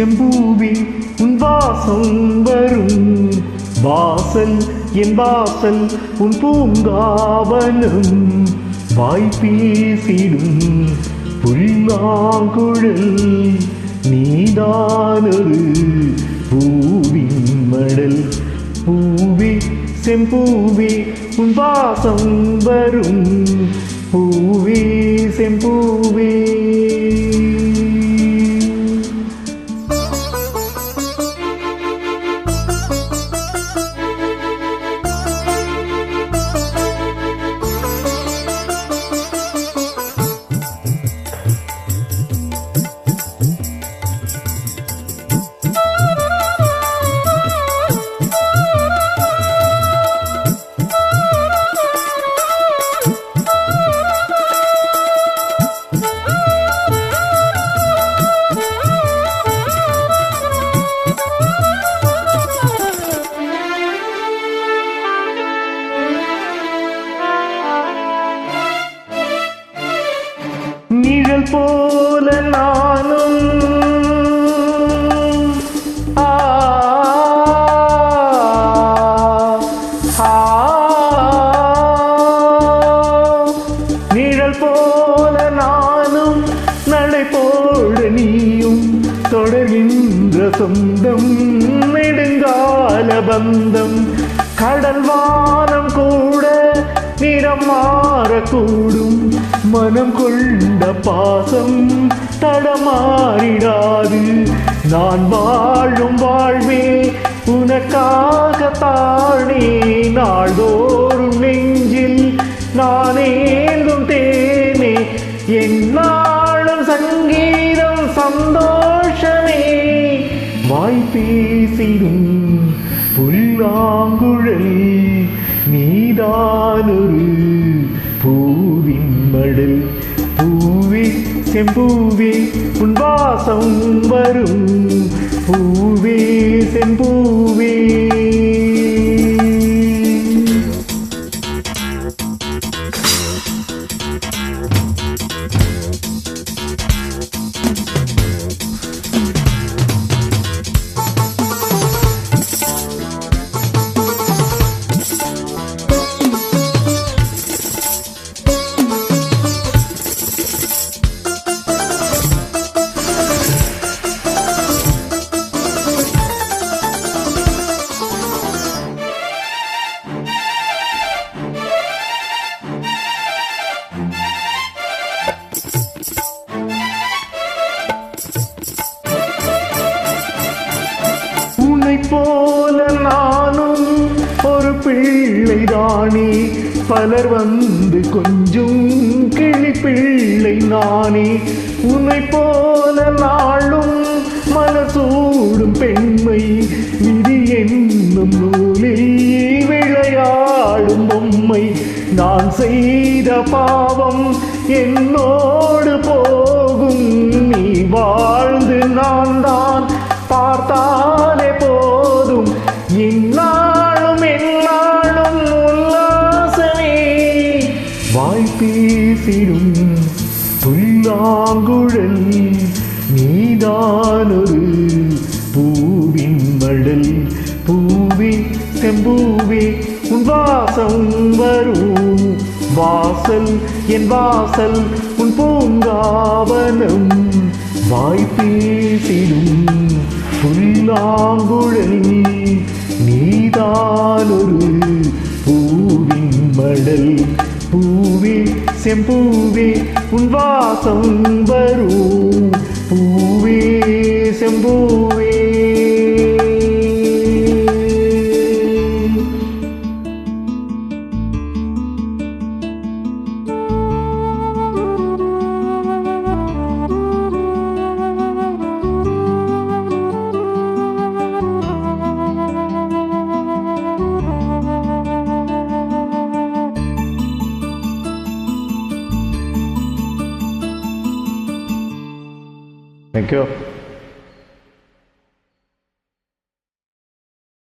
செம்பூவி உன் வாசம் வரும் வாசல் என் வாசல் உன் பூங்காவனம் வாய்ப்பேசிடும் புல்லாங்குழல் நீதானொரு பூவின் மடல் பூவி செம்பூவி உன் வாசம் வரும் பூவி செம்பூவி நிழல் போல நானும் நிழல் போல நானும் நடை போல நீயும் தொடர்கின்ற சொந்தம் நெடுங்கால பந்தம் கடல் வானம் கூட நிறம் மாறக்கூடும் மனம் கொண்ட பாசம் தடமாறிடாது நான் வாழும் வாழ்வே உனக்காகத்தானே நாள்தோறும் நெஞ்சில் நானேந்தும் தேனே என்னாலும் சங்கீதம் சந்தோஷமே வாய்ப்பேசிடும் புல்லாங்குழல் நீதானொரு பூவின் மடல் பூவி செம்பூவி உன் வாசம் வரும் பூவே செம்பூவே போல நானும் ஒரு பிள்ளைதானே பலர் வந்து கொஞ்சம் கிளி பிள்ளை நானே உன்னை போல நாளும் மனசூடும் பெண்மை விதி என்னும் நூலில் விளையாடும் பொம்மை நான் செய்த பாவம் என்னோடு போகும் நீ வாழ்ந்து நான் தான் பார்த்தாலே போதும் இந்நாளும் எந்நாளும் உல்லாசமே வாய்ப்பேசிடும் புல்லாங்குழல் நீதானொரு பூவின் மடல் பூவி செம்பூவே உன் வாசம் வரும் வாசல் என் வாசல் உன் பூங்காவனம் வாய்ப்பேசிடும் புல்லாங்குழல் நீதானொரு பூவின் மடல் பூவே செம்பூவே உன் வாசம் வரும் பூவே செம்பூவே Thank you.